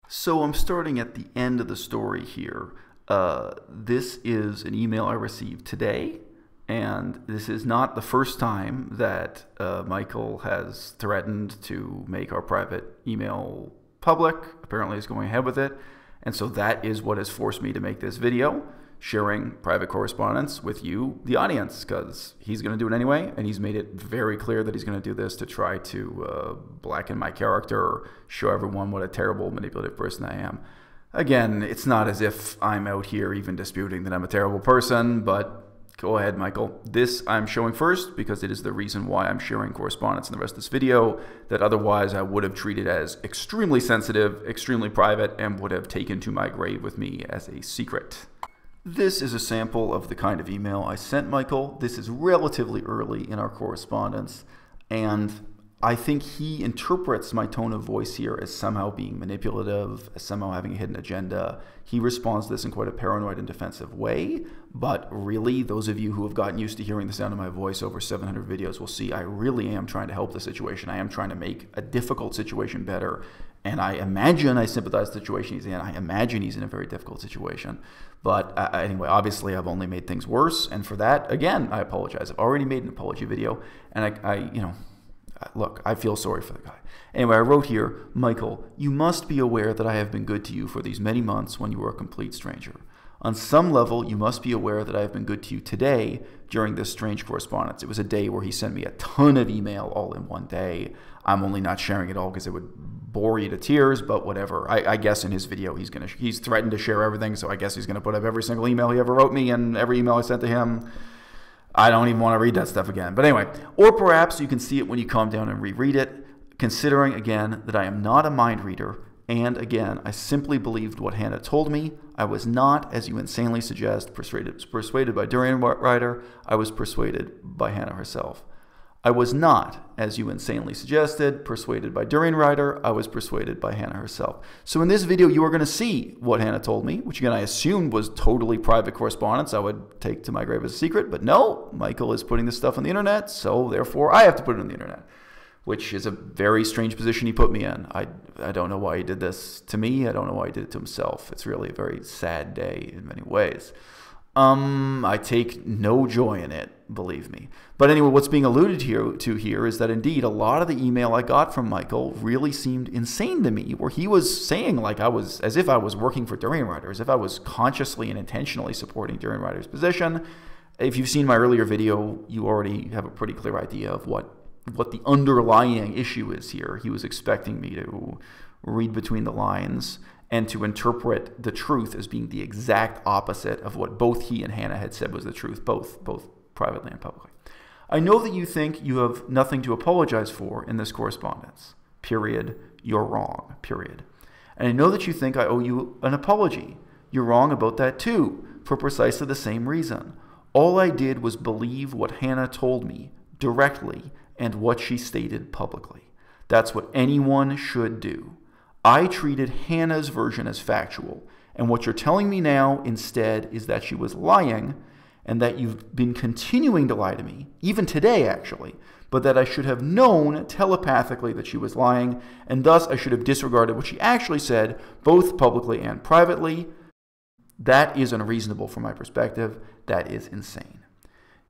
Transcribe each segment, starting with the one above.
So I'm starting at the end of the story here. This is an email I received today, and this is not the first time that Michael has threatened to make our private email public. Apparently he's going ahead with it, and so that is what has forced me to make this video, sharing private correspondence with you, the audience, because he's going to do it anyway, and he's made it very clear that he's going to do this to try to blacken my character or show everyone what a terrible, manipulative person I am. Again, it's not as if I'm out here even disputing that I'm a terrible person, but go ahead, Michael. This I'm showing first because it is the reason why I'm sharing correspondence in the rest of this video that otherwise I would have treated as extremely sensitive, extremely private, and would have taken to my grave with me as a secret. This is a sample of the kind of email I sent Michael. This is relatively early in our correspondence, and I think he interprets my tone of voice here as somehow being manipulative, as somehow having a hidden agenda. He responds to this in quite a paranoid and defensive way, but really, those of you who have gotten used to hearing the sound of my voice over 700 videos will see I really am trying to help the situation. I am trying to make a difficult situation better, and I imagine I sympathize with the situation he's in. I imagine he's in a very difficult situation. But anyway, obviously, I've only made things worse, and for that, again, I apologize. I've already made an apology video, and look, I feel sorry for the guy. Anyway, I wrote here, Michael, you must be aware that I have been good to you for these many months when you were a complete stranger. On some level, you must be aware that I have been good to you today during this strange correspondence. It was a day where he sent me a ton of email all in one day. I'm only not sharing it all because it would bore you to tears, but whatever. I guess in his video he's threatened to share everything, so I guess he's going to put up every single email he ever wrote me and every email I sent to him. I don't even want to read that stuff again. But anyway, or perhaps you can see it when you calm down and reread it, considering again that I am not a mind reader, and again, I simply believed what Hannah told me. I was not, as you insanely suggest, persuaded by Durianrider. I was persuaded by Hannah herself. I was not, as you insanely suggested, persuaded by Durianrider. I was persuaded by Hannah herself. So in this video, you are going to see what Hannah told me, which again I assumed was totally private correspondence I would take to my grave as a secret. But no, Michael is putting this stuff on the internet, so therefore I have to put it on the internet, which is a very strange position he put me in. I don't know why he did this to me. I don't know why he did it to himself. It's really a very sad day in many ways. I take no joy in it, believe me. But anyway, what's being alluded to here is that indeed a lot of the email I got from Michael really seemed insane to me, where he was saying like as if I was working for Durianrider, as if I was consciously and intentionally supporting Durianrider's position. If you've seen my earlier video, you already have a pretty clear idea of what the underlying issue is here. He was expecting me to read between the lines and to interpret the truth as being the exact opposite of what both he and Hannah had said was the truth, both privately and publicly. I know that you think you have nothing to apologize for in this correspondence. Period. You're wrong. Period. And I know that you think I owe you an apology. You're wrong about that too, for precisely the same reason. All I did was believe what Hannah told me directly and what she stated publicly. That's what anyone should do. I treated Hannah's version as factual, and what you're telling me now instead is that she was lying and that you've been continuing to lie to me, even today actually, but that I should have known telepathically that she was lying, and thus I should have disregarded what she actually said, both publicly and privately. That is unreasonable from my perspective. That is insane.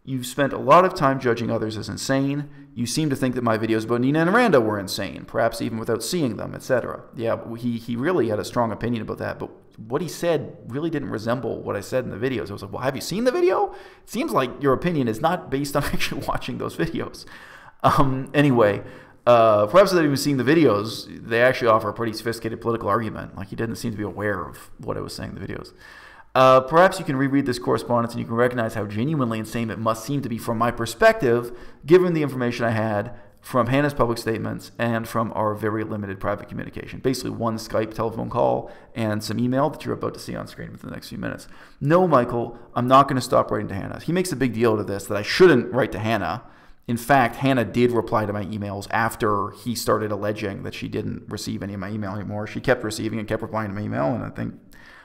You've spent a lot of time judging others as insane. You seem to think that my videos about Nina and Miranda were insane, perhaps even without seeing them, etc. Yeah, he really had a strong opinion about that, but what he said really didn't resemble what I said in the videos. I was like, well, have you seen the video? It seems like your opinion is not based on actually watching those videos. Anyway, perhaps without even seeing the videos, they actually offer a pretty sophisticated political argument. Like, he didn't seem to be aware of what I was saying in the videos. Perhaps you can reread this correspondence and you can recognize how genuinely insane it must seem to be from my perspective, given the information I had from Hannah's public statements and from our very limited private communication. Basically one Skype telephone call and some email that you're about to see on screen within the next few minutes. No, Michael, I'm not going to stop writing to Hannah. He makes a big deal out of this, that I shouldn't write to Hannah. In fact, Hannah did reply to my emails after he started alleging that she didn't receive any of my email anymore. She kept receiving and kept replying to my email, and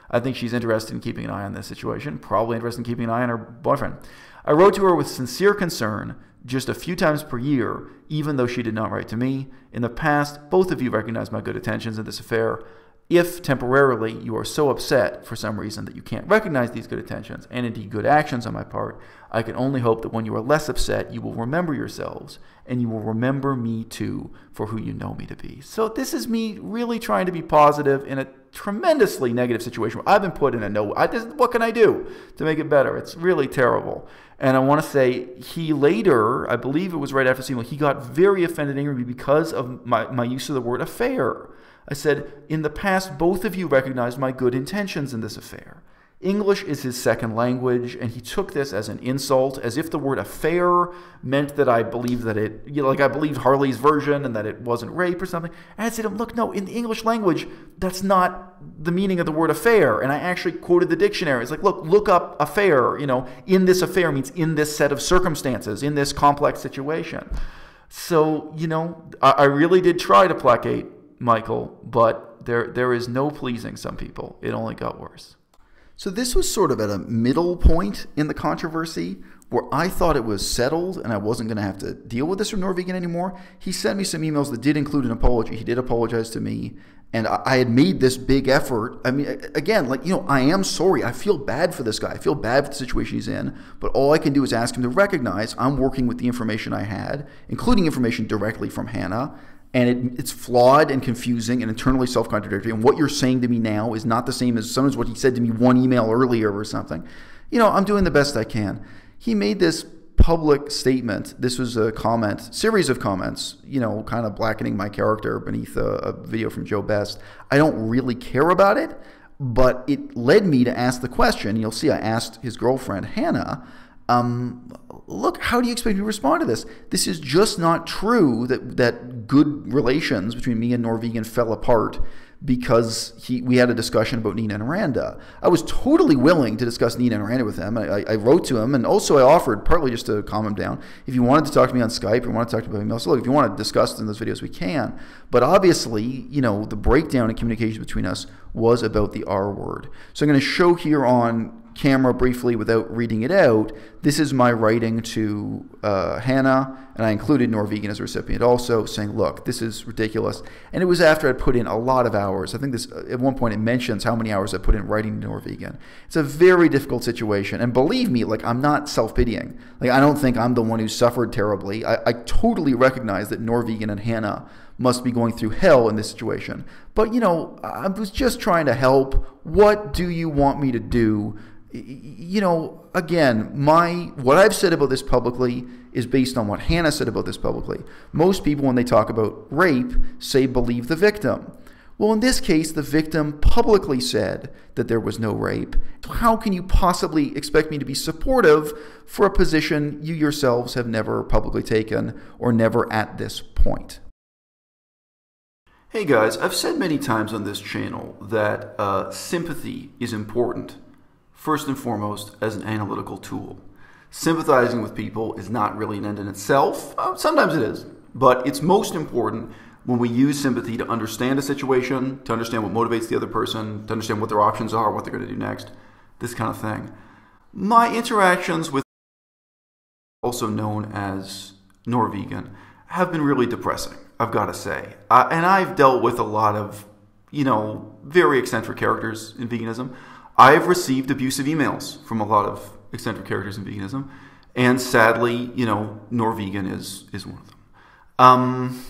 I think she's interested in keeping an eye on this situation, probably interested in keeping an eye on her boyfriend. I wrote to her with sincere concern just a few times per year, even though she did not write to me. In the past, both of you recognized my good intentions in this affair. if temporarily you are so upset for some reason that you can't recognize these good intentions and indeed good actions on my part, I can only hope that when you are less upset, you will remember yourselves and you will remember me too for who you know me to be. So this is me really trying to be positive in a tremendously negative situation. I've been put in a what can I do to make it better? It's really terrible. And I want to say he later, I believe it was right after seeing, he got very offended and angry because of my use of the word affair. I said, in the past, both of you recognized my good intentions in this affair. English is his second language, and he took this as an insult, as if the word affair meant that I believed that it, like I believed Harley's version and that it wasn't rape or something. And I said to him, look, no, in the English language, that's not the meaning of the word affair. And I actually quoted the dictionary. It's like, look up affair, in this affair means in this set of circumstances, in this complex situation. So, I really did try to placate Michael, but there is no pleasing some people. It only got worse. So this was sort of at a middle point in the controversy where I thought it was settled and I wasn't going to have to deal with this from Norvegan anymore. He sent me some emails that did include an apology. He did apologize to me, and I had made this big effort. I mean, again, I am sorry. I feel bad for this guy. I feel bad for the situation he's in, but all I can do is ask him to recognize I'm working with the information I had, including information directly from Hannah, and it's flawed and confusing and internally self-contradictory. And what you're saying to me now is not the same as sometimes what he said to me one email earlier or something. I'm doing the best I can. He made this public statement. This was a series of comments, kind of blackening my character beneath a video from Joe Best. I don't really care about it, but it led me to ask the question. You'll see I asked his girlfriend, Hannah, look, how do you expect me to respond to this? This is just not true that good relations between me and Norvegan fell apart because we had a discussion about Nina and Randa. I was totally willing to discuss Nina and Randa with him. I wrote to him, and also I offered, partly just to calm him down, if you wanted to talk to me on Skype or wanted to talk to me by email, so look, if you want to discuss in those videos, we can. But obviously, the breakdown in communication between us was about the R word. So I'm going to show here on camera briefly without reading it out. This is my writing to Hannah, and I included Norvegan as a recipient also, saying, look, this is ridiculous. And it was after I'd put in a lot of hours. I think this, at one point it mentions how many hours I put in writing to Norvegan. It's a very difficult situation. And believe me, I'm not self-pitying. I don't think I'm the one who suffered terribly. I totally recognize that Norvegan and Hannah must be going through hell in this situation. But, I was just trying to help. What do you want me to do? Again, what I've said about this publicly is based on what Hannah said about this publicly. Most people, when they talk about rape, say believe the victim. Well, in this case, the victim publicly said that there was no rape. How can you possibly expect me to be supportive for a position you yourselves have never publicly taken or never at this point? Hey guys, I've said many times on this channel that sympathy is important. First and foremost, as an analytical tool. Sympathizing with people is not really an end in itself. Sometimes it is, but it's most important when we use sympathy to understand a situation, to understand what motivates the other person, to understand what their options are, what they're going to do next, this kind of thing. My interactions with, also known as Norvegan, have been really depressing, I've got to say. And I've dealt with a lot of, very eccentric characters in veganism. I've received abusive emails from a lot of eccentric characters in veganism, and sadly, Norvegan is one of them.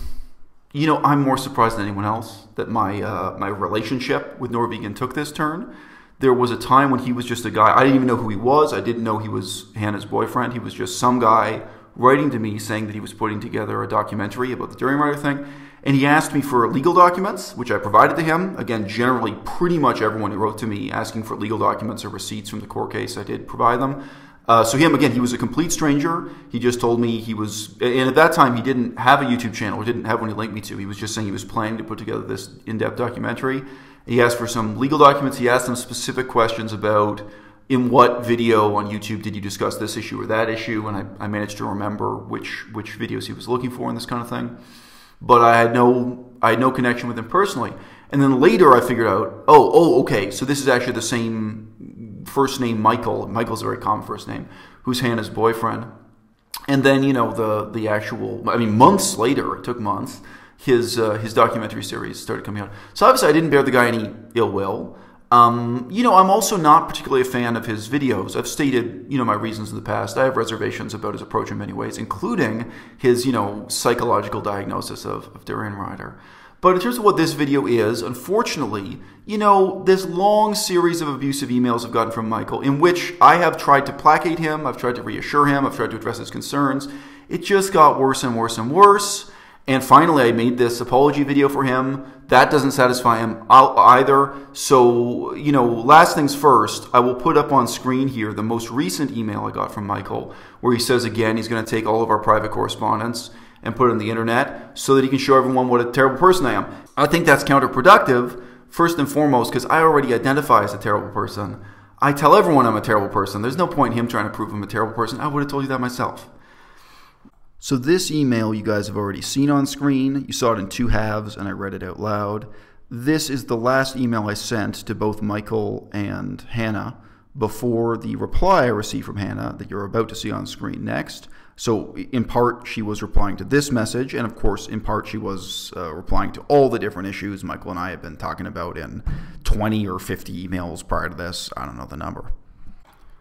I'm more surprised than anyone else that my relationship with Norvegan took this turn. There was a time when he was just a guy. I didn't even know who he was. I didn't know he was Hannah's boyfriend. He was just some guy writing to me saying that he was putting together a documentary about the Durianrider thing. And he asked me for legal documents, which I provided to him. Again, generally, pretty much everyone who wrote to me asking for legal documents or receipts from the court case, I did provide them. So him, again, he was a complete stranger. He just told me he was, and at that time, he didn't have a YouTube channel. He didn't have one he linked me to. He was just saying he was planning to put together this in-depth documentary. He asked for some legal documents. He asked some specific questions about, in what video on YouTube did you discuss this issue or that issue? And I managed to remember which videos he was looking for and this kind of thing. But I had no connection with him personally. And then later I figured out, okay, so this is actually the same first name, Michael. Michael's a very common first name, who's Hannah's boyfriend. And then, the actual, months later, it took months, his documentary series started coming out. So obviously I didn't bear the guy any ill will. You know, I'm also not particularly a fan of his videos. I've stated, you know, my reasons in the past. I have reservations about his approach in many ways, including his, you know, psychological diagnosis of Durianrider. But in terms of what this video is, unfortunately, you know, this long series of abusive emails I've gotten from Michael, in which I have tried to placate him, I've tried to reassure him, I've tried to address his concerns. It just got worse and worse and worse. And finally, I made this apology video for him. That doesn't satisfy him either. So, you know, last things first, I will put up on screen here the most recent email I got from Michael, where he says, again, he's going to take all of our private correspondence and put it on the internet so that he can show everyone what a terrible person I am. I think that's counterproductive, first and foremost, because I already identify as a terrible person. I tell everyone I'm a terrible person. There's no point in him trying to prove I'm a terrible person. I would have told you that myself. So this email you guys have already seen on screen. You saw it in two halves, and I read it out loud. This is the last email I sent to both Michael and Hannah before the reply I received from Hannah that you're about to see on screen next. So in part, she was replying to this message, and of course, in part, she was replying to all the different issues Michael and I have been talking about in 20 or 50 emails prior to this. I don't know the number.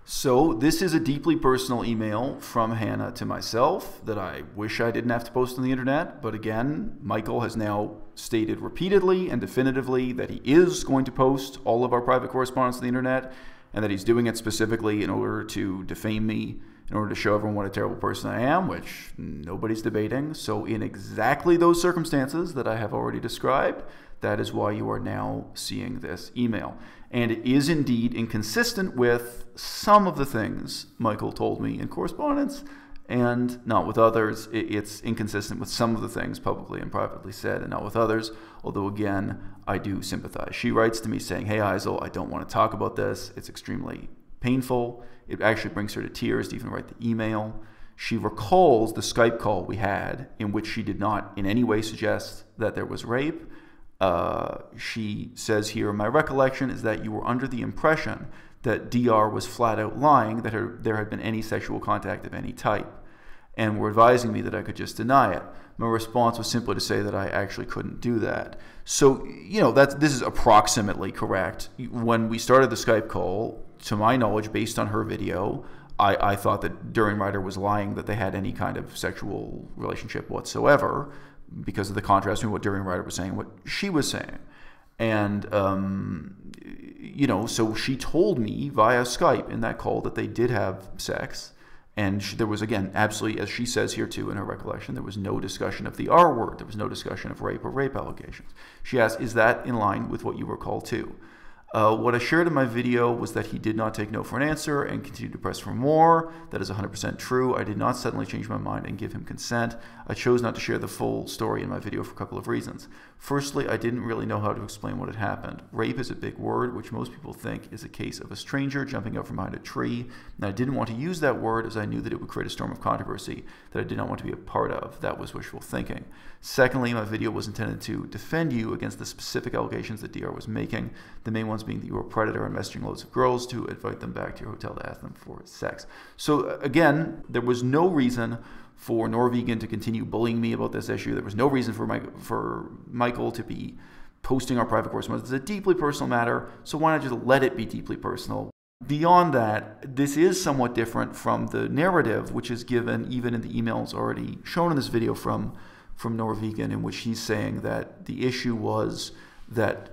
So this is a deeply personal email from Hannah to myself that I wish I didn't have to post on the internet. But again, Michael has now stated repeatedly and definitively that he is going to post all of our private correspondence on the internet, and that he's doing it specifically in order to defame me, in order to show everyone what a terrible person I am, which nobody's debating. So in exactly those circumstances that I have already described, that is why you are now seeing this email. And it is indeed inconsistent with some of the things Michael told me in correspondence, and not with others. It's inconsistent with some of the things publicly and privately said, and not with others, although again, I do sympathize. She writes to me saying, "Hey Eisel, I don't want to talk about this. It's extremely painful. It actually brings her to tears to even write the email." She recalls the Skype call we had in which she did not in any way suggest that there was rape. She says here, "My recollection is that you were under the impression that DR was flat out lying, that there had been any sexual contact of any type, and were advising me that I could just deny it. My response was simply to say that I actually couldn't do that." So, you know, this is approximately correct. When we started the Skype call, to my knowledge, based on her video, I thought that Durianrider was lying that they had any kind of sexual relationship whatsoever, because of the contrast between what Durianrider was saying and what she was saying. And, you know, so she told me via Skype in that call that they did have sex. And there was, again, absolutely, as she says here too in her recollection, there was no discussion of the R word. There was no discussion of rape or rape allegations. She asked, "Is that in line with what you recall too?" What I shared in my video was that he did not take no for an answer and continued to press for more. That is 100% true. I did not suddenly change my mind and give him consent. I chose not to share the full story in my video for a couple of reasons. Firstly, I didn't really know how to explain what had happened. Rape is a big word, which most people think is a case of a stranger jumping out from behind a tree. And I didn't want to use that word as I knew that it would create a storm of controversy that I did not want to be a part of. That was wishful thinking. Secondly, my video was intended to defend you against the specific allegations that DR was making, the main ones being that you were a predator and messaging loads of girls to invite them back to your hotel to ask them for sex. So again, there was no reason for Norvegan to continue bullying me about this issue. There was no reason for Michael to be posting our private correspondence. It's a deeply personal matter, so why not just let it be deeply personal? Beyond that, this is somewhat different from the narrative, which is given even in the emails already shown in this video from Norvegan, in which he's saying that the issue was that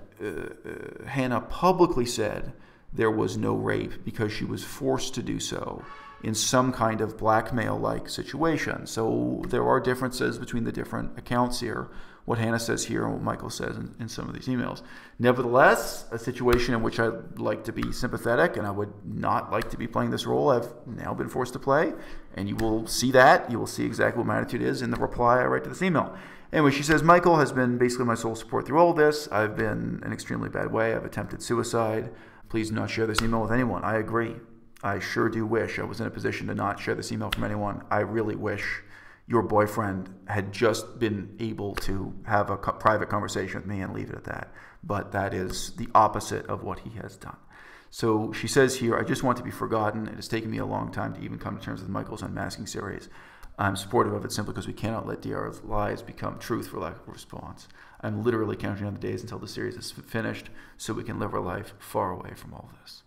Hannah publicly said there was no rape because she was forced to do so in some kind of blackmail-like situation. So there are differences between the different accounts here, what Hannah says here and what Michael says in some of these emails. Nevertheless, a situation in which I'd like to be sympathetic, and I would not like to be playing this role I've now been forced to play, and you will see that. You will see exactly what my attitude is in the reply I write to this email. Anyway, she says, "Michael has been basically my sole support through all this. I've been in an extremely bad way. I've attempted suicide. Please do not share this email with anyone." I agree. I sure do wish I was in a position to not share this email from anyone. I really wish your boyfriend had just been able to have a private conversation with me and leave it at that. But that is the opposite of what he has done. So she says here, "I just want to be forgotten. It has taken me a long time to even come to terms with Michael's unmasking series." I'm supportive of it simply because we cannot let DR's lies become truth for lack of a response. I'm literally counting down the days until the series is finished so we can live our life far away from all this.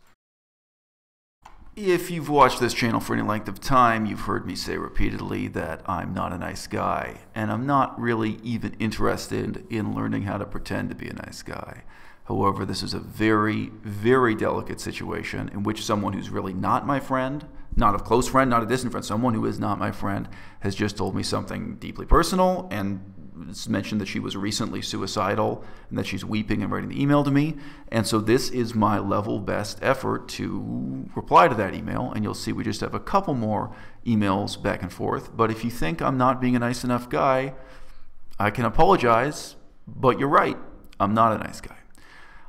If you've watched this channel for any length of time, you've heard me say repeatedly that I'm not a nice guy, and I'm not really even interested in learning how to pretend to be a nice guy. However, this is a very, very delicate situation in which someone who's really not my friend, not a close friend, not a distant friend, someone who is not my friend, has just told me something deeply personal and it's mentioned that she was recently suicidal and that she's weeping and writing the email to me. And so this is my level best effort to reply to that email. And you'll see we just have a couple more emails back and forth. But if you think I'm not being a nice enough guy, I can apologize, but you're right. I'm not a nice guy.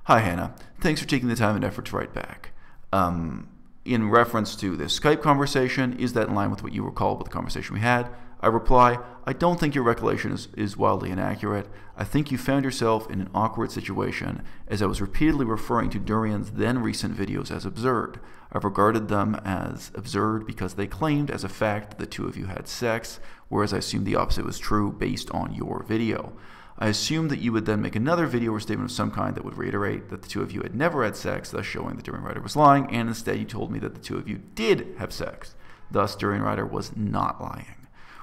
Hi, Hannah. Thanks for taking the time and effort to write back. In reference to this Skype conversation, is that in line with what you recall about the conversation we had? I reply, I don't think your recollection is wildly inaccurate. I think you found yourself in an awkward situation as I was repeatedly referring to Durian's then recent videos as absurd. I've regarded them as absurd because they claimed as a fact that the two of you had sex, whereas I assumed the opposite was true based on your video. I assumed that you would then make another video or statement of some kind that would reiterate that the two of you had never had sex, thus showing that Durianrider was lying, and instead you told me that the two of you did have sex, thus Durianrider was not lying.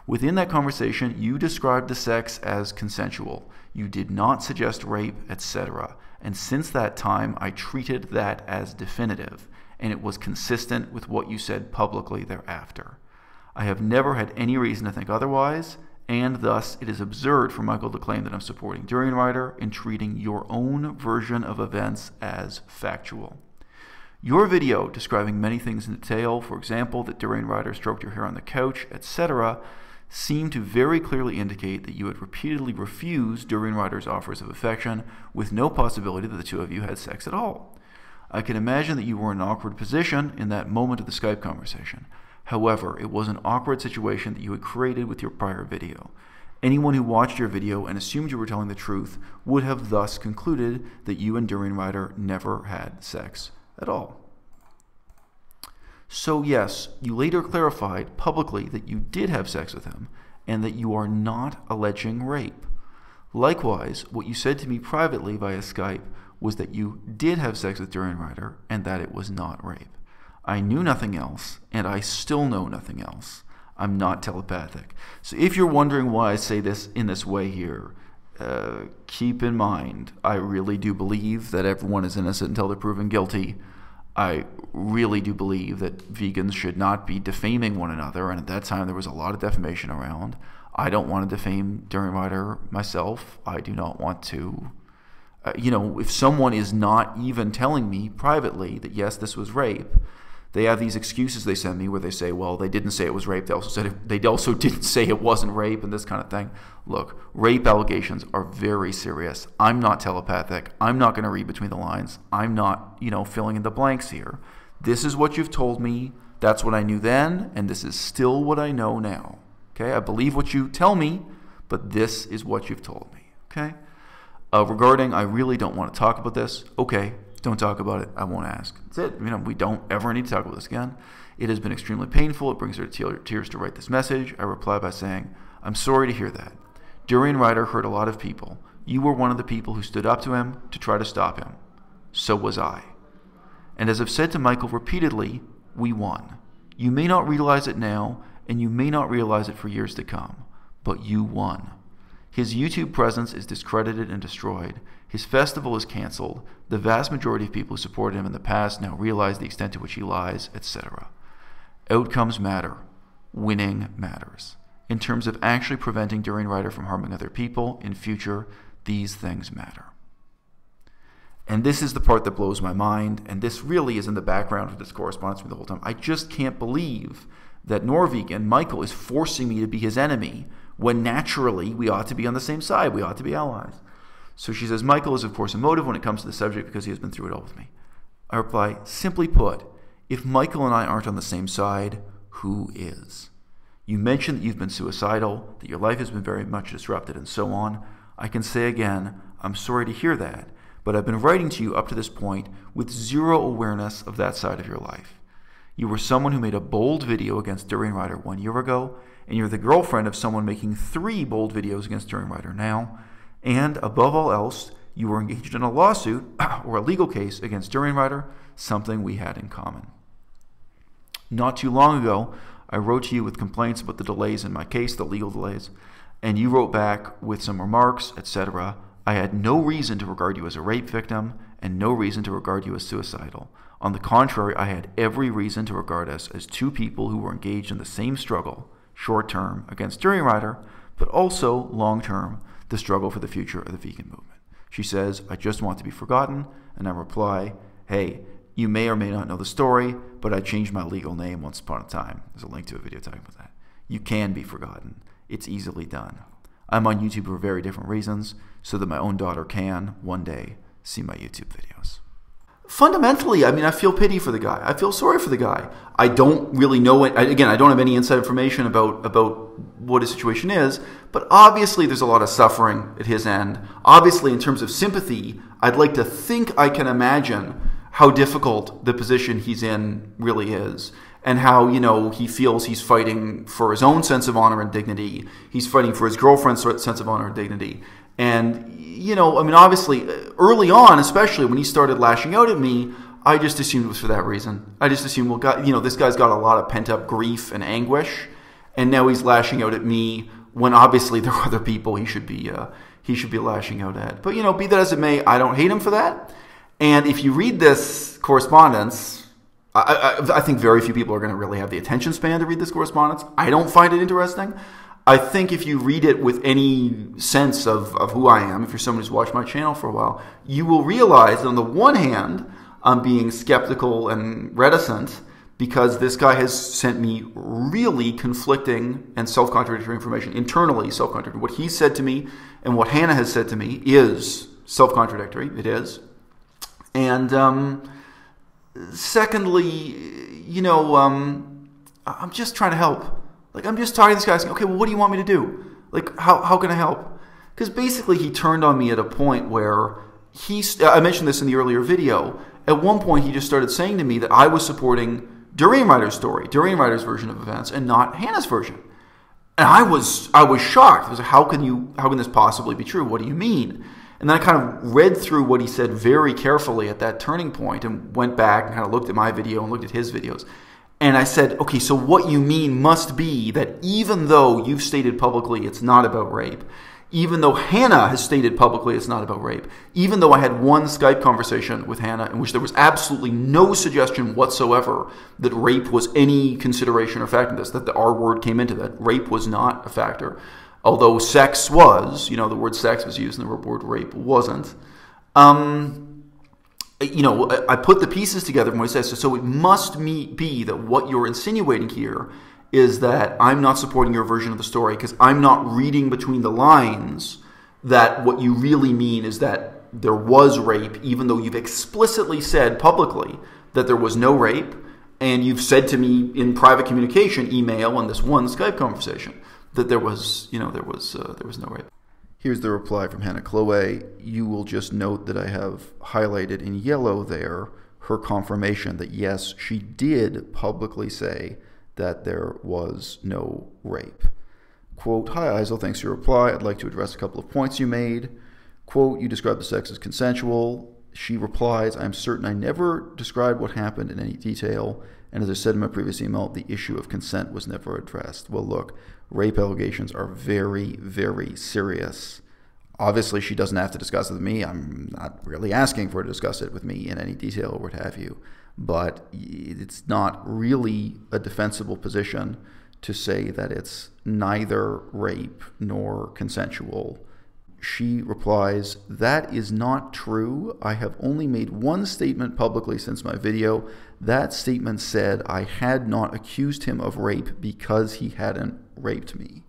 Within that conversation, you described the sex as consensual. You did not suggest rape, etc. And since that time, I treated that as definitive, and it was consistent with what you said publicly thereafter. I have never had any reason to think otherwise, and thus it is absurd for Michael to claim that I'm supporting Durianrider in treating your own version of events as factual. Your video describing many things in detail, for example, that Durianrider stroked your hair on the couch, etc., seemed to very clearly indicate that you had repeatedly refused Durianrider's offers of affection with no possibility that the two of you had sex at all. I can imagine that you were in an awkward position in that moment of the Skype conversation. However, it was an awkward situation that you had created with your prior video. Anyone who watched your video and assumed you were telling the truth would have thus concluded that you and Durianrider never had sex at all. So yes, you later clarified publicly that you did have sex with him and that you are not alleging rape. Likewise, what you said to me privately via Skype was that you did have sex with Durianrider and that it was not rape. I knew nothing else, and I still know nothing else. I'm not telepathic. So if you're wondering why I say this in this way here, keep in mind, I really do believe that everyone is innocent until they're proven guilty. I really do believe that vegans should not be defaming one another, and at that time there was a lot of defamation around. I don't want to defame Durianrider myself. I do not want to. If someone is not even telling me privately that yes, this was rape, they have these excuses they send me where they say, well, they didn't say it was rape. They also didn't say it wasn't rape and this kind of thing. Look, rape allegations are very serious. I'm not telepathic. I'm not going to read between the lines. I'm not, filling in the blanks here. This is what you've told me. That's what I knew then, and this is still what I know now. Okay? I believe what you tell me, but this is what you've told me. Okay? Regarding, I really don't want to talk about this. Okay. Don't talk about it. I won't ask. That's it. We don't ever need to talk about this again. It has been extremely painful. It brings her to tears to write this message. I reply by saying, I'm sorry to hear that. Durianrider hurt a lot of people. You were one of the people who stood up to him to try to stop him. So was I. And as I've said to Michael repeatedly, we won. You may not realize it now, and you may not realize it for years to come, but you won. His YouTube presence is discredited and destroyed. His festival is canceled. The vast majority of people who supported him in the past now realize the extent to which he lies, etc. Outcomes matter. Winning matters. In terms of actually preventing Durianrider from harming other people in future, these things matter. And this is the part that blows my mind, and this really is in the background of this correspondence with me the whole time. I just can't believe that Norvegan, Michael, is forcing me to be his enemy when naturally we ought to be on the same side. We ought to be allies. So she says, Michael is of course emotive when it comes to the subject because he has been through it all with me. I reply, simply put, if Michael and I aren't on the same side, who is? You mentioned that you've been suicidal, that your life has been very much disrupted, and so on. I can say again, I'm sorry to hear that, but I've been writing to you up to this point with zero awareness of that side of your life. You were someone who made a bold video against Durianrider 1 year ago, and you're the girlfriend of someone making 3 bold videos against Durianrider now. And above all else, you were engaged in a lawsuit or a legal case against Durianrider, something we had in common. Not too long ago, I wrote to you with complaints about the delays in my case, the legal delays, and you wrote back with some remarks, etc. I had no reason to regard you as a rape victim and no reason to regard you as suicidal. On the contrary, I had every reason to regard us as 2 people who were engaged in the same struggle, short-term against Durianrider, but also long-term, the struggle for the future of the vegan movement. She says, I just want to be forgotten, and I reply, hey, you may or may not know the story, but I changed my legal name once upon a time. There's a link to a video talking about that. You can be forgotten. It's easily done. I'm on YouTube for very different reasons, so that my own daughter can, one day, see my YouTube videos. Fundamentally, I mean, I feel pity for the guy. I feel sorry for the guy. I don't really know it. Again, I don't have any inside information about what his situation is, but obviously there's a lot of suffering at his end. Obviously, in terms of sympathy, I'd like to think I can imagine how difficult the position he's in really is, and how, you know, he feels he's fighting for his own sense of honor and dignity. He's fighting for his girlfriend's sense of honor and dignity. And, you know, I mean, obviously, early on, especially when he started lashing out at me, I just assumed it was for that reason. I just assumed, well, God, you know, this guy's got a lot of pent-up grief and anguish, and now he's lashing out at me when obviously there are other people he should be lashing out at. But, you know, be that as it may, I don't hate him for that. And if you read this correspondence, I think very few people are going to really have the attention span to read this correspondence. I don't find it interesting. I think if you read it with any sense of who I am, if you're someone who's watched my channel for a while, you will realize that on the one hand, I'm being skeptical and reticent because this guy has sent me really conflicting and self-contradictory information, internally self-contradictory. What he said to me and what Hannah has said to me is self-contradictory. It is. And secondly, you know, I'm just trying to help. Like, I'm just talking to this guy saying, okay, well, what do you want me to do? Like, how can I help? Because basically he turned on me at a point where I mentioned this in the earlier video. At one point he just started saying to me that I was supporting Durianrider's story, Durianrider's version of events, and not Hannah's version. And I was shocked. I was like, how can this possibly be true? What do you mean? And then I kind of read through what he said very carefully at that turning point and went back and kind of looked at my video and looked at his videos. And I said, okay, so what you mean must be that even though you've stated publicly it's not about rape, even though Hannah has stated publicly it's not about rape, even though I had one Skype conversation with Hannah in which there was absolutely no suggestion whatsoever that rape was any consideration or factor in this, that the R word came into that. Rape was not a factor. Although sex was, you know, the word sex was used and the word rape wasn't. You know, I put the pieces together from what he says. So it must be that what you're insinuating here is that I'm not supporting your version of the story because I'm not reading between the lines that what you really mean is that there was rape, even though you've explicitly said publicly that there was no rape, and you've said to me in private communication, email, and this one Skype conversation that there was, you know, there was no rape. Here's the reply from Hannah Chloe. You will just note that I have highlighted in yellow there her confirmation that yes, she did publicly say that there was no rape. Quote, hi Isel, thanks for your reply. I'd like to address a couple of points you made. Quote, you described the sex as consensual. She replies, I'm certain I never described what happened in any detail, and as I said in my previous email, the issue of consent was never addressed. Well, look, rape allegations are very, very serious. Obviously, she doesn't have to discuss it with me. I'm not really asking for her to discuss it with me in any detail or what have you. But it's not really a defensible position to say that it's neither rape nor consensual. She replies, that is not true. I have only made one statement publicly since my video. That statement said I had not accused him of rape because he hadn't raped me.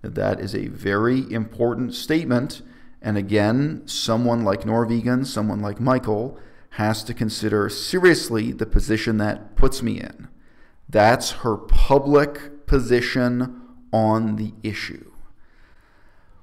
That is a very important statement. And again, someone like Norvegan, someone like Michael, has to consider seriously the position that puts me in. That's her public position on the issue,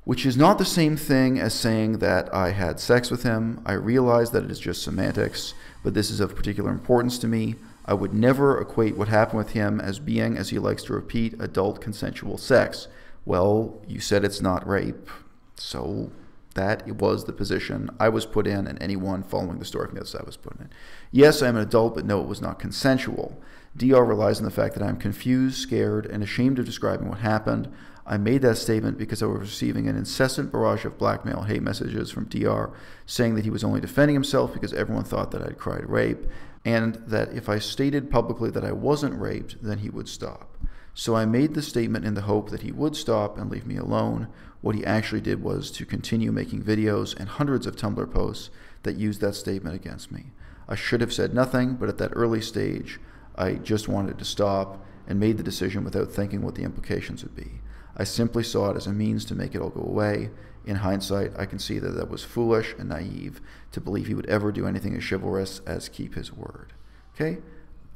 which is not the same thing as saying that I had sex with him. I realize that it is just semantics, but this is of particular importance to me. I would never equate what happened with him as being, as he likes to repeat, adult consensual sex. Well, you said it's not rape, so that was the position I was put in, and anyone following the story from the other side was put in. Yes, I am an adult, but no, it was not consensual. DR relies on the fact that I am confused, scared, and ashamed of describing what happened. I made that statement because I was receiving an incessant barrage of blackmail hate messages from DR saying that he was only defending himself because everyone thought that I'd cried rape, and that if I stated publicly that I wasn't raped, then he would stop. So I made the statement in the hope that he would stop and leave me alone. What he actually did was to continue making videos and hundreds of Tumblr posts that used that statement against me. I should have said nothing, but at that early stage, I just wanted to stop and made the decision without thinking what the implications would be. I simply saw it as a means to make it all go away. In hindsight, I can see that that was foolish and naive to believe he would ever do anything as chivalrous as keep his word. Okay?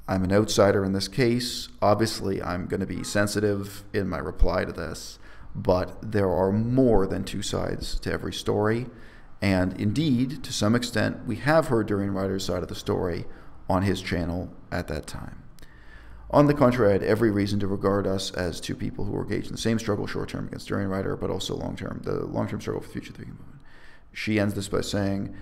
I'm an outsider in this case. Obviously, I'm going to be sensitive in my reply to this, but there are more than two sides to every story. And indeed, to some extent, we have heard Durianrider's side of the story on his channel at that time. On the contrary, I had every reason to regard us as two people who were engaged in the same struggle short-term against Durianrider, but also long-term, the long-term struggle for the future of the vegan movement. She ends this by saying,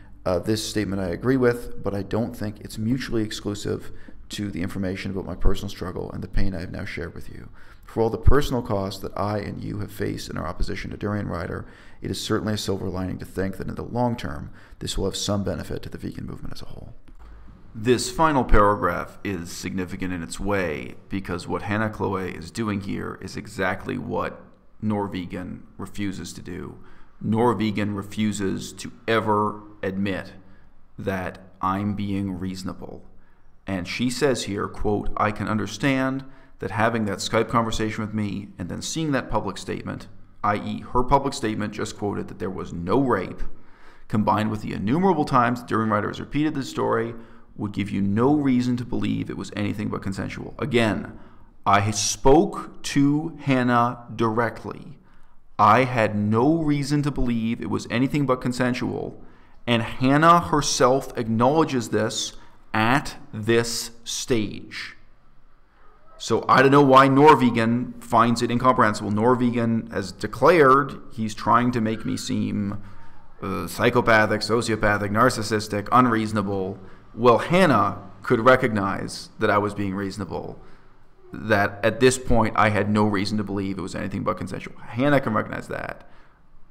this statement I agree with, but I don't think it's mutually exclusive to the information about my personal struggle and the pain I have now shared with you. For all the personal costs that I and you have faced in our opposition to Durianrider, it is certainly a silver lining to think that in the long term, this will have some benefit to the vegan movement as a whole. This final paragraph is significant in its way because what Hannah Chloe is doing here is exactly what Norvegan refuses to do. Norvegan refuses to ever admit that I'm being reasonable. And she says here, quote, I can understand that having that Skype conversation with me and then seeing that public statement, i.e. her public statement just quoted that there was no rape, combined with the innumerable times Durianrider has repeated this story, would give you no reason to believe it was anything but consensual. Again, I spoke to Hannah directly. I had no reason to believe it was anything but consensual, and Hannah herself acknowledges this at this stage. So I don't know why Norvegan finds it incomprehensible. Norvegan has declared he's trying to make me seem psychopathic, sociopathic, narcissistic, unreasonable. Well, Hannah could recognize that I was being reasonable, that at this point I had no reason to believe it was anything but consensual. Hannah can recognize that.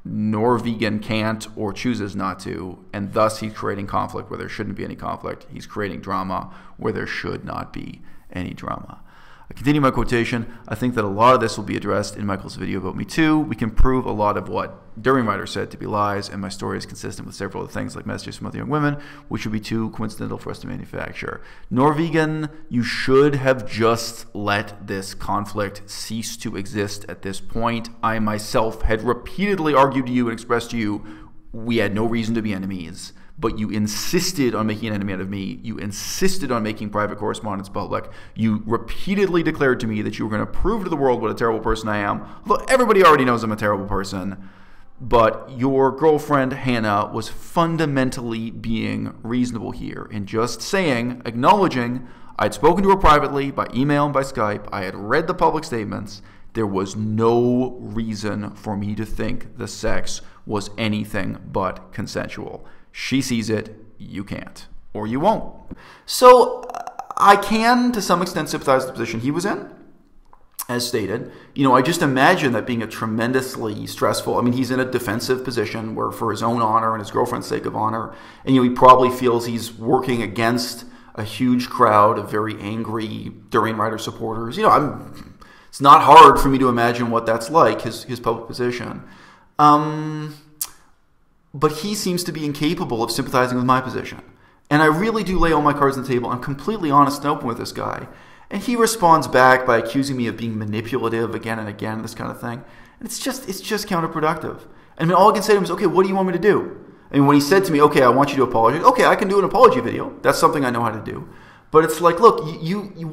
Norvegan can't or chooses not to, and thus he's creating conflict where there shouldn't be any conflict. He's creating drama where there should not be any drama. I continue my quotation. I think that a lot of this will be addressed in Michael's video about Me Too. We can prove a lot of what Durianrider said to be lies, and my story is consistent with several other things like messages from other young women, which would be too coincidental for us to manufacture. Norvegan, you should have just let this conflict cease to exist at this point. I myself had repeatedly argued to you and expressed to you we had no reason to be enemies. But you insisted on making an enemy out of me. You insisted on making private correspondence public. You repeatedly declared to me that you were going to prove to the world what a terrible person I am. Although everybody already knows I'm a terrible person. But your girlfriend, Hannah, was fundamentally being reasonable here in just saying, acknowledging, I'd spoken to her privately by email and by Skype. I had read the public statements. There was no reason for me to think the sex was anything but consensual. She sees it, you can't, or you won't. So I can, to some extent, sympathize with the position he was in, as stated. You know, I just imagine that being a tremendously stressful, I mean, he's in a defensive position where for his own honor and his girlfriend's sake of honor, and you know, he probably feels he's working against a huge crowd of very angry Durianrider supporters. You know, it's not hard for me to imagine what that's like, his public position. But he seems to be incapable of sympathizing with my position. And I really do lay all my cards on the table. I'm completely honest and open with this guy. And he responds back by accusing me of being manipulative again and again, this kind of thing. And it's just counterproductive. I mean, all I can say to him is, okay, what do you want me to do? I mean, when he said to me, okay, I want you to apologize. Okay, I can do an apology video. That's something I know how to do. But it's like, look,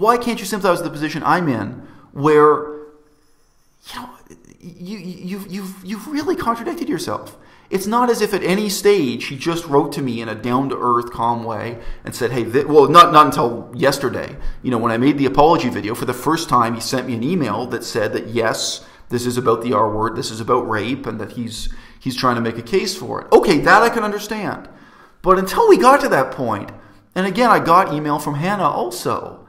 why can't you sympathize with the position I'm in where, you know, you've really contradicted yourself? It's not as if at any stage he just wrote to me in a down-to-earth, calm way and said, hey, well, not until yesterday. When I made the apology video, for the first time, he sent me an email that said that, yes, this is about the R word, this is about rape, and that he's trying to make a case for it. Okay, that I can understand. But until we got to that point, and again, I got email from Hannah also,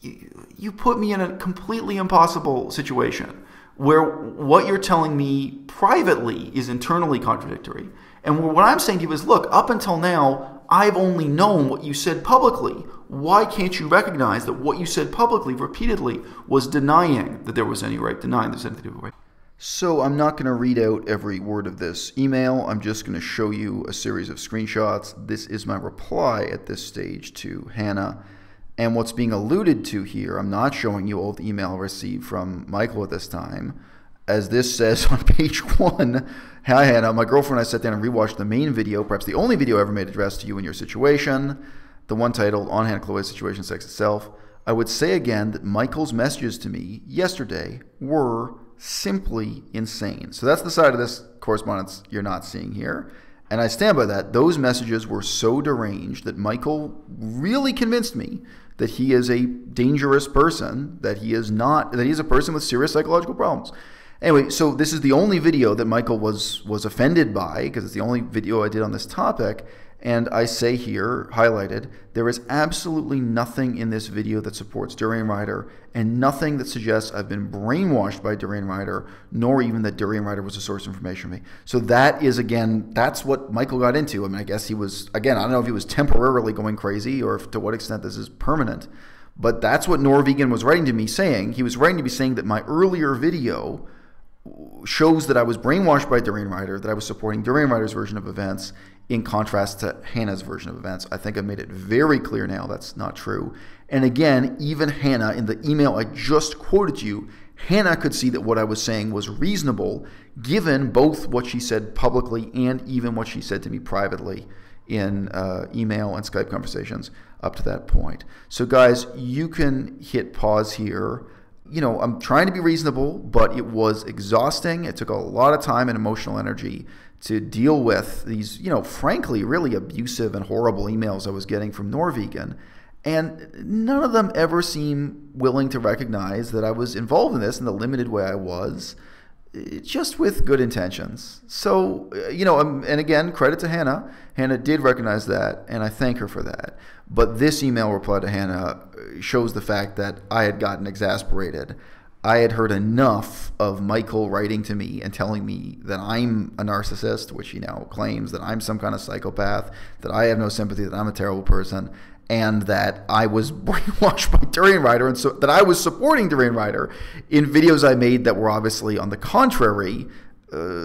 you put me in a completely impossible situation where what you're telling me privately is internally contradictory. And what I'm saying to you is, look, up until now, I've only known what you said publicly. Why can't you recognize that what you said publicly repeatedly was denying that there was any rape, denying there's anything to do with rape? So I'm not going to read out every word of this email. I'm just going to show you a series of screenshots. This is my reply at this stage to Hannah. And what's being alluded to here, I'm not showing you all the email I received from Michael at this time. As this says on page 1, hi Hannah, my girlfriend and I sat down and rewatched the main video, perhaps the only video ever made addressed to you in your situation, the one titled On Hannah Chloe's Situation, Sex Itself. I would say again that Michael's messages to me yesterday were simply insane. So that's the side of this correspondence you're not seeing here. And I stand by that. Those messages were so deranged that Michael really convinced me that he is a dangerous person, that he is a person with serious psychological problems. Anyway, so this is the only video that Michael was offended by, because it's the only video I did on this topic. And I say here, highlighted, there is absolutely nothing in this video that supports Durianrider, and nothing that suggests I've been brainwashed by Durianrider, nor even that Durianrider was a source of information for me. So that is, again, that's what Michael got into. I mean, I guess he was, again, I don't know if he was temporarily going crazy or to what extent this is permanent, but that's what Norvegan was writing to me saying. He was writing to me saying that my earlier video shows that I was brainwashed by Durianrider, that I was supporting Durianrider's version of events, in contrast to Hannah's version of events. I think I've made it very clear now that's not true. And again, even Hannah, in the email I just quoted you, Hannah could see that what I was saying was reasonable, given both what she said publicly and even what she said to me privately in email and Skype conversations up to that point. So guys, you can hit pause here. I'm trying to be reasonable, but it was exhausting. It took a lot of time and emotional energy to deal with these, frankly, really abusive and horrible emails I was getting from Norvegan. And none of them ever seem willing to recognize that I was involved in this in the limited way I was, just with good intentions. So, and again, credit to Hannah. Hannah did recognize that, and I thank her for that. But this email reply to Hannah shows the fact that I had gotten exasperated. I had heard enough of Michael writing to me and telling me that I'm a narcissist, which he now claims, that I'm some kind of psychopath, that I have no sympathy, that I'm a terrible person, and that I was brainwashed by Durianrider, and so that I was supporting Durianrider in videos I made that were obviously on the contrary,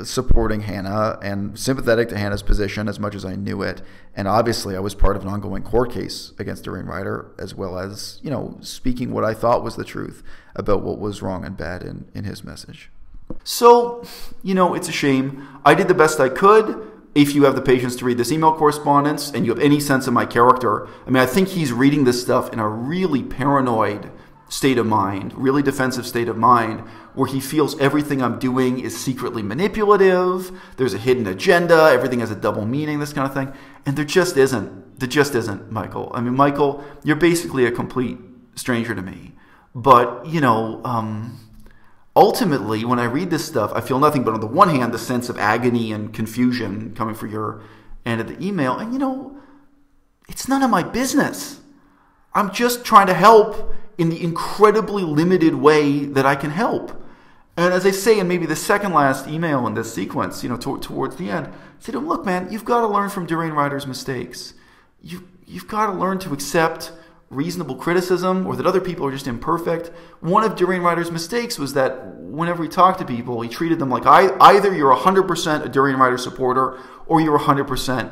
supporting Hannah and sympathetic to Hannah's position as much as I knew it. And obviously I was part of an ongoing court case against Durianrider, as well as, speaking what I thought was the truth about what was wrong and bad in his message. So, it's a shame. I did the best I could. If you have the patience to read this email correspondence and you have any sense of my character, I think he's reading this stuff in a really paranoid state of mind, really defensive state of mind, where he feels everything I'm doing is secretly manipulative, there's a hidden agenda, everything has a double meaning, this kind of thing. And there just isn't. There just isn't, Michael. Michael, you're basically a complete stranger to me. But, ultimately, when I read this stuff, I feel nothing but, on the one hand, the sense of agony and confusion coming from your end of the email. And, it's none of my business. I'm just trying to help in the incredibly limited way that I can help. And as I say in maybe the second last email in this sequence, towards the end, I say to him, look, man, you've got to learn from Durianrider's mistakes. You've got to learn to accept reasonable criticism, or that other people are just imperfect. One of Durianrider's mistakes was that whenever he talked to people, he treated them like either you're 100% a Durianrider supporter or you're 100%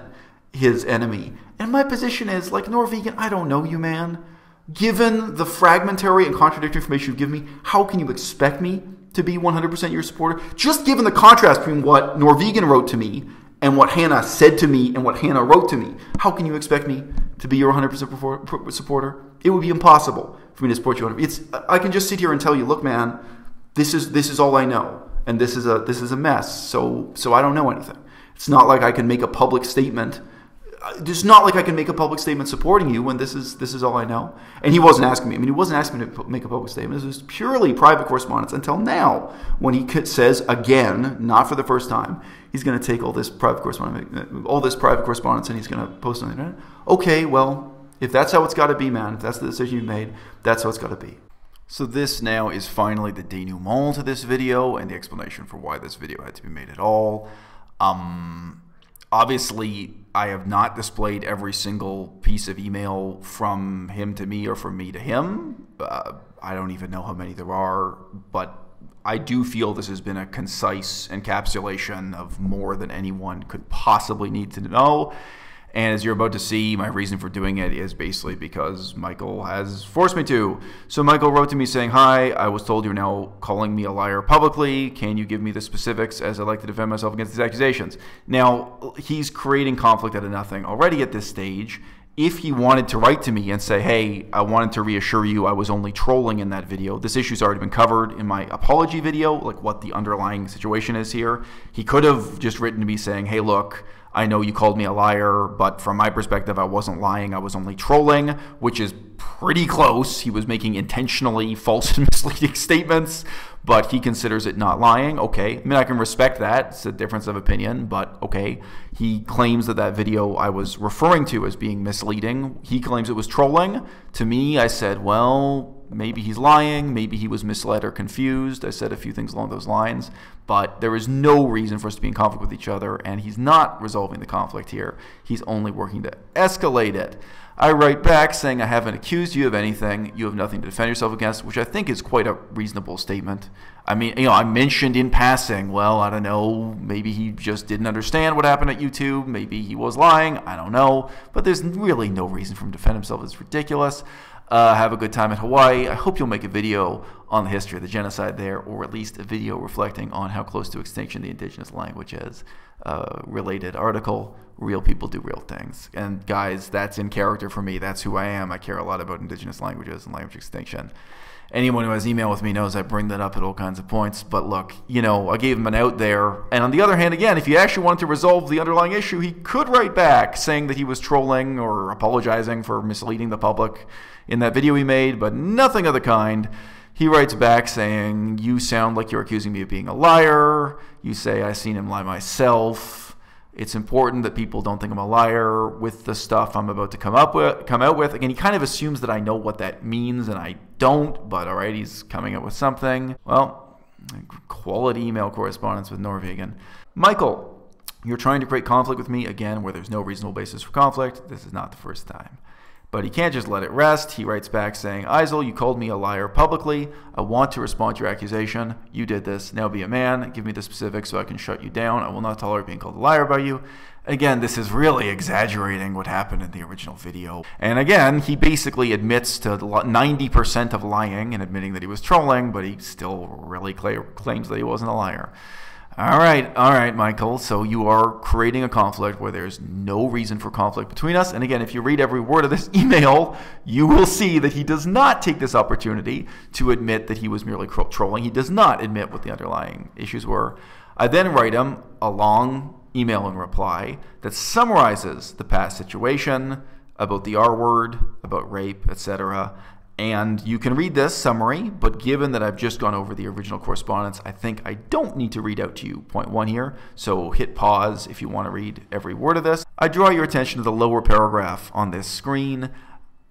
his enemy. And my position is, like, Norvegan, I don't know you, man. Given the fragmentary and contradictory information you've given me, how can you expect me to be 100% your supporter? Just given the contrast between what Norvegan wrote to me and what Hannah said to me and what Hannah wrote to me, how can you expect me to be your 100% supporter? It would be impossible for me to support you. I can just sit here and tell you, look, man, this is all I know, and this is a mess. So I don't know anything. It's not like I can make a public statement. It's not like I can make a public statement supporting you when this is all I know. And he wasn't asking me. I mean, he wasn't asking me to make a public statement. This was purely private correspondence until now, when he says again, not for the first time, he's going to take all this private correspondence, and he's going to post on the internet. Okay, well, if that's how it's got to be, man, if that's the decision you've made, that's how it's got to be. So this now is finally the denouement to this video and the explanation for why this video had to be made at all. Obviously, I have not displayed every single piece of email from him to me or from me to him. I don't even know how many there are, but I do feel this has been a concise encapsulation of more than anyone could possibly need to know. And as you're about to see, my reason for doing it is basically because Michael has forced me to. So Michael wrote to me saying, "Hi, I was told you're now calling me a liar publicly. Can you give me the specifics, as I'd like to defend myself against these accusations?" Now, he's creating conflict out of nothing already at this stage. If he wanted to write to me and say, "Hey, I wanted to reassure you I was only trolling in that video. This issue's already been covered in my apology video, like what the underlying situation is here." He could have just written to me saying, "Hey, look, I know you called me a liar, but from my perspective, I wasn't lying. I was only trolling," which is pretty close. He was making intentionally false and misleading statements, but he considers it not lying. Okay, I mean, I can respect that. It's a difference of opinion, but okay. He claims that video I was referring to as being misleading. He claims it was trolling. To me, I said, well, maybe he's lying, maybe he was misled or confused. I said a few things along those lines, but there is no reason for us to be in conflict with each other, and he's not resolving the conflict here. He's only working to escalate it. I write back saying, "I haven't accused you of anything. You have nothing to defend yourself against," which I think is quite a reasonable statement. I mean, I mentioned in passing, well, I don't know, maybe he just didn't understand what happened at YouTube. Maybe he was lying. I don't know. But there's really no reason for him to defend himself. It's ridiculous. Have a good time in Hawaii. I hope you'll make a video on the history of the genocide there, or at least a video reflecting on how close to extinction the indigenous language is. Related article, Real People Do Real Things. And guys, that's in character for me. That's who I am. I care a lot about indigenous languages and language extinction. Anyone who has email with me knows I bring that up at all kinds of points. But look, I gave him an out there. And on the other hand, again, if he actually wanted to resolve the underlying issue, he could write back saying that he was trolling or apologizing for misleading the public in that video he made, but nothing of the kind. He writes back saying, "You sound like you're accusing me of being a liar. You say I seen him lie myself. It's important that people don't think I'm a liar with the stuff I'm about to come out with." Again, he kind of assumes that I know what that means, and I don't, but all right, he's coming up with something. Well, quality email correspondence with Norvegan. "Michael, you're trying to create conflict with me again where there's no reasonable basis for conflict. This is not the first time." But he can't just let it rest. He writes back saying, "Eisel, you called me a liar publicly. I want to respond to your accusation. You did this. Now be a man. Give me the specifics so I can shut you down. I will not tolerate being called a liar by you." Again, this is really exaggerating what happened in the original video. And again, he basically admits to 90% of lying and admitting that he was trolling, but he still really claims that he wasn't a liar. All right, Michael. So you are creating a conflict where there's no reason for conflict between us. And again, if you read every word of this email, you will see that he does not take this opportunity to admit that he was merely trolling. He does not admit what the underlying issues were. I then write him a long email in reply that summarizes the past situation about the R word, about rape, etc. And you can read this summary, but given that I've just gone over the original correspondence, I think I don't need to read out to you point one here. So hit pause if you want to read every word of this. I draw your attention to the lower paragraph on this screen,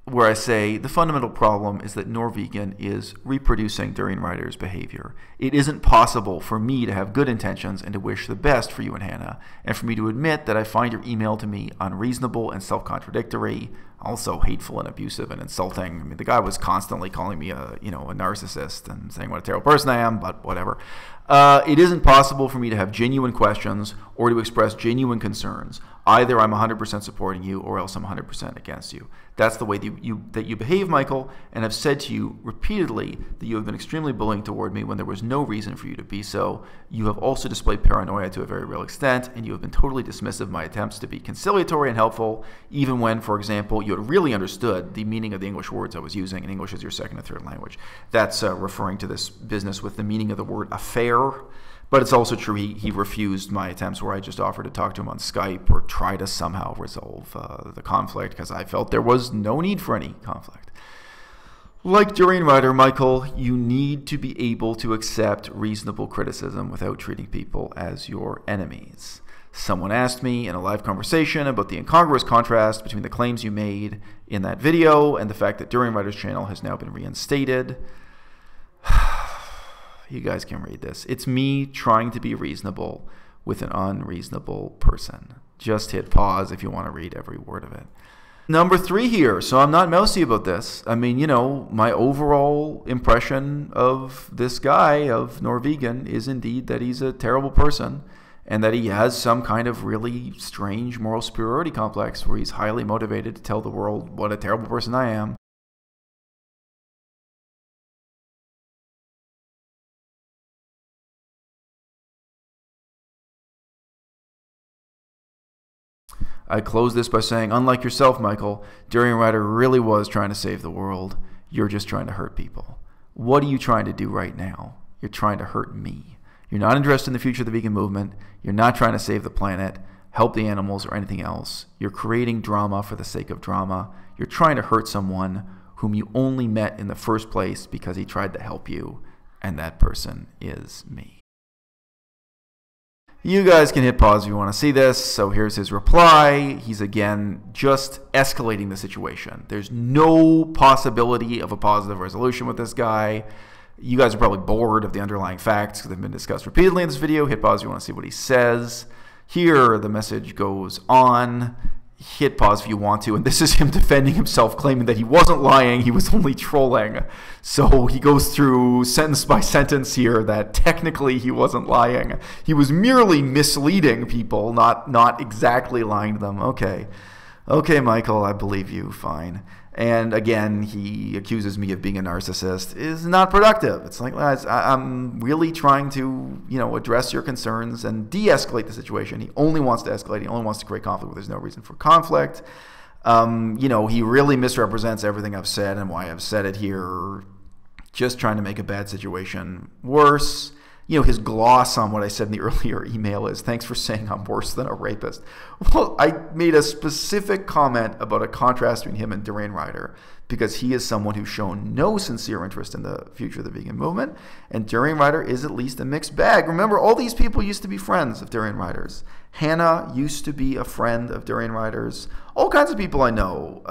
where I say the fundamental problem is that Norvegan is reproducing Durianrider's behavior. It isn't possible for me to have good intentions and to wish the best for you and Hannah, and for me to admit that I find your email to me unreasonable and self-contradictory, also hateful and abusive and insulting. I mean, the guy was constantly calling me a narcissist and saying what a terrible person I am, but whatever. It isn't possible for me to have genuine questions or to express genuine concerns. Either I'm 100% supporting you or else I'm 100% against you. That's the way that you behave, Michael, and I've said to you repeatedly that you have been extremely bullying toward me when there was no reason for you to be so. You have also displayed paranoia to a very real extent, and you have been totally dismissive of my attempts to be conciliatory and helpful, even when, for example, you had really understood the meaning of the English words I was using, and English is your second or third language. That's referring to this business with the meaning of the word affair. But it's also true he refused my attempts where I just offered to talk to him on Skype or try to somehow resolve the conflict because I felt there was no need for any conflict. Like Durianrider, Michael, you need to be able to accept reasonable criticism without treating people as your enemies. Someone asked me in a live conversation about the incongruous contrast between the claims you made in that video and the fact that Durianrider's channel has now been reinstated. You guys can read this. It's me trying to be reasonable with an unreasonable person. Just hit pause if you want to read every word of it. Number 3 here. So I'm not mousy about this. I mean, you know, my overall impression of this guy, of Norvegan, is indeed that he's a terrible person and that he has some kind of really strange moral superiority complex where he's highly motivated to tell the world what a terrible person I am. I close this by saying, unlike yourself, Michael, Durianrider really was trying to save the world. You're just trying to hurt people. What are you trying to do right now? You're trying to hurt me. You're not interested in the future of the vegan movement. You're not trying to save the planet, help the animals, or anything else. You're creating drama for the sake of drama. You're trying to hurt someone whom you only met in the first place because he tried to help you, and that person is me. You guys can hit pause if you want to see this. So here's his reply. He's again just escalating the situation. There's no possibility of a positive resolution with this guy. You guys are probably bored of the underlying facts because they've been discussed repeatedly in this video. Hit pause if you want to see what he says. Here, the message goes on. Hit pause if you want to. And this is him defending himself, claiming that he wasn't lying, he was only trolling. So he goes through sentence by sentence here that technically he wasn't lying. He was merely misleading people, not exactly lying to them. Okay, Michael, I believe you, fine. And again, he accuses me of being a narcissist. Is not productive. It's like, guys, I'm really trying to, address your concerns and de-escalate the situation. He only wants to escalate. He only wants to create conflict where there's no reason for conflict. He really misrepresents everything I've said and why I've said it here. Just trying to make a bad situation worse. His gloss on what I said in the earlier email is, thanks for saying I'm worse than a rapist. Well, I made a specific comment about a contrast between him and Durianrider because he is someone who's shown no sincere interest in the future of the vegan movement, and Durianrider is at least a mixed bag. Remember, all these people used to be friends of Durianrider's. Hannah used to be a friend of Durianrider's. All kinds of people I know,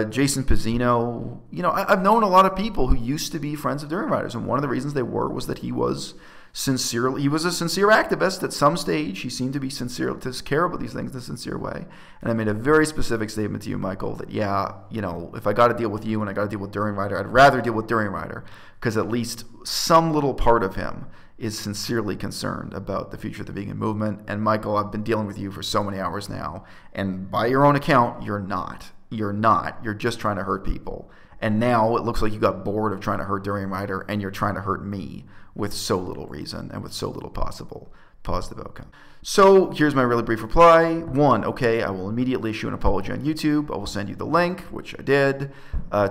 Jason Pizzino, I've known a lot of people who used to be friends of Durianrider's, and one of the reasons they were was that he was a sincere activist. At some stage, he seemed to be sincere, to care about these things in a sincere way. And I made a very specific statement to you, Michael, that if I got to deal with you and I got to deal with Durianrider, I'd rather deal with Durianrider because at least some little part of him is sincerely concerned about the future of the vegan movement. And Michael, I've been dealing with you for so many hours now, and by your own account, you're not. You're just trying to hurt people. And now it looks like you got bored of trying to hurt Durianrider and you're trying to hurt me with so little reason and with so little possible positive outcome. So here's my really brief reply. 1, okay, I will immediately issue an apology on YouTube. I will send you the link, which I did.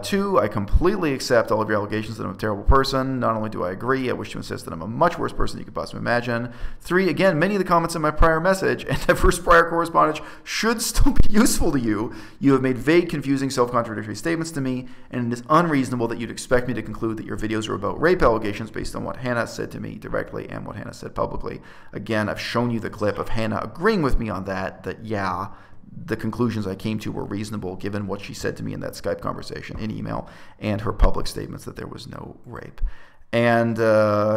2, I completely accept all of your allegations that I'm a terrible person. Not only do I agree, I wish to insist that I'm a much worse person than you could possibly imagine. 3, again, many of the comments in my prior message and diverse prior correspondence should still be useful to you. You have made vague, confusing, self-contradictory statements to me, and it is unreasonable that you'd expect me to conclude that your videos are about rape allegations based on what Hannah said to me directly and what Hannah said publicly. Again, I've shown you the clip of Hannah agreeing with me on that yeah, the conclusions I came to were reasonable given what she said to me in that Skype conversation, in email, and her public statements that there was no rape. And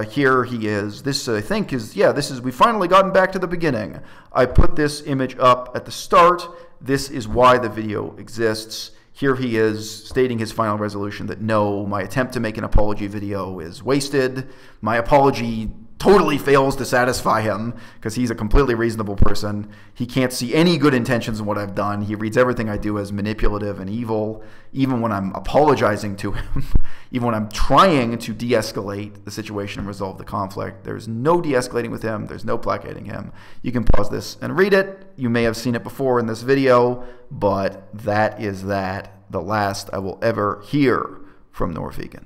here he is. This, I think, we've finally gotten back to the beginning. I put this image up at the start. This is why the video exists. Here he is stating his final resolution that no, my attempt to make an apology video is wasted. My apology totally fails to satisfy him because he's a completely reasonable person. He can't see any good intentions in what I've done. He reads everything I do as manipulative and evil, even when I'm apologizing to him, even when I'm trying to de-escalate the situation and resolve the conflict. There's no de-escalating with him. There's no placating him. You can pause this and read it. You may have seen it before in this video, but that is the last I will ever hear from Norvegan.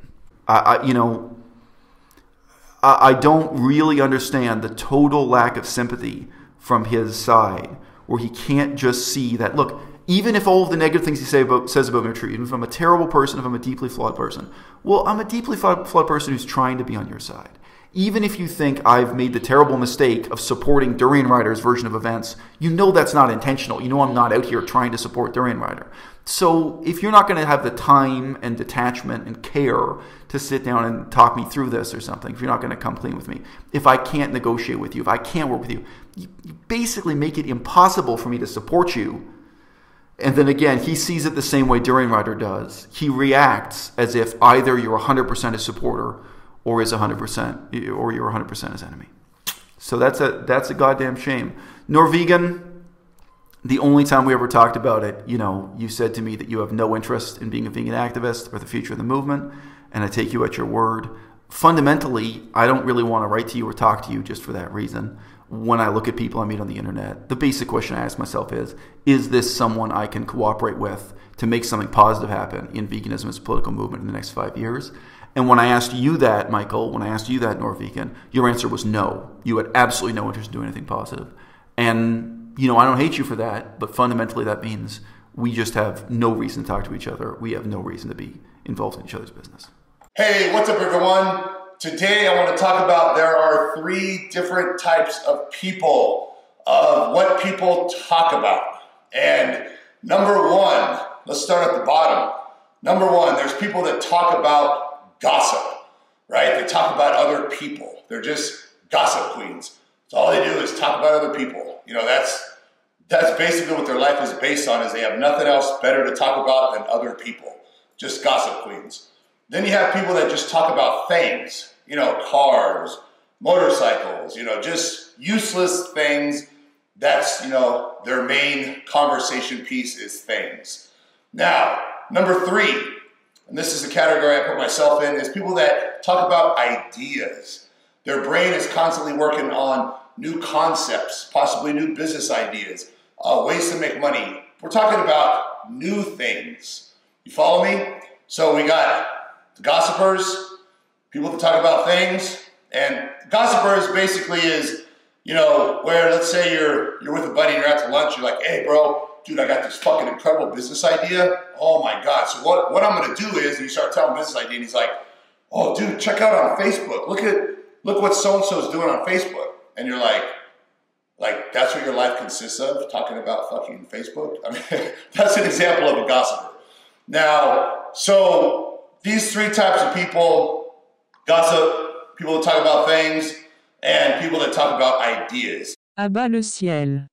I don't really understand the total lack of sympathy from his side, where he can't just see that, look, even if all of the negative things he says about me are true, even if I'm a terrible person, if I'm a deeply flawed person, well, I'm a deeply flawed person who's trying to be on your side. Even if you think I've made the terrible mistake of supporting Durianrider's version of events, you know that's not intentional. You know I'm not out here trying to support Durianrider. So if you're not going to have the time and detachment and care to sit down and talk me through this or something, if you're not going to come clean with me, if I can't negotiate with you, if I can't work with you, you basically make it impossible for me to support you. And then again, he sees it the same way Durianrider does. He reacts as if either you're 100% his supporter or is 100%, or you're 100% his enemy. So that's a goddamn shame. Norvegan, the only time we ever talked about it, you said to me that you have no interest in being a vegan activist or the future of the movement, and I take you at your word. Fundamentally, I don't really want to write to you or talk to you just for that reason. When I look at people I meet on the internet, the basic question I ask myself is this someone I can cooperate with to make something positive happen in veganism as a political movement in the next 5 years? And when I asked you that, Michael, when I asked you that, Norvegan, your answer was no. You had absolutely no interest in doing anything positive. And, I don't hate you for that, but fundamentally that means we just have no reason to talk to each other. We have no reason to be involved in each other's business. Hey, what's up, everyone? Today I want to talk about there are 3 different types of people, of what people talk about. And number 1, let's start at the bottom. Number 1, there's people that talk about gossip, right? They talk about other people. They're just gossip queens. So all they do is talk about other people. That's basically what their life is based on, is they have nothing else better to talk about than other people. Just gossip queens. Then you have people that just talk about things, cars, motorcycles, just useless things. That's, their main conversation piece is things. Now, number 3, and this is the category I put myself in, is people that talk about ideas. Their brain is constantly working on new concepts, possibly new business ideas, ways to make money. We're talking about new things. You follow me? So we got the gossipers, people that talk about things, and gossipers basically is, where let's say you're with a buddy and you're out to lunch, you're like, hey bro, dude, I got this fucking incredible business idea. Oh my God. So what I'm going to do is, you start telling business idea, and he's like, oh dude, check out on Facebook. Look what so-and-so is doing on Facebook. And you're like, that's what your life consists of, talking about fucking Facebook? I mean, that's an example of a gossiper. Now, so these 3 types of people: gossip, people that talk about things, and people that talk about ideas. À-bas-le-ciel.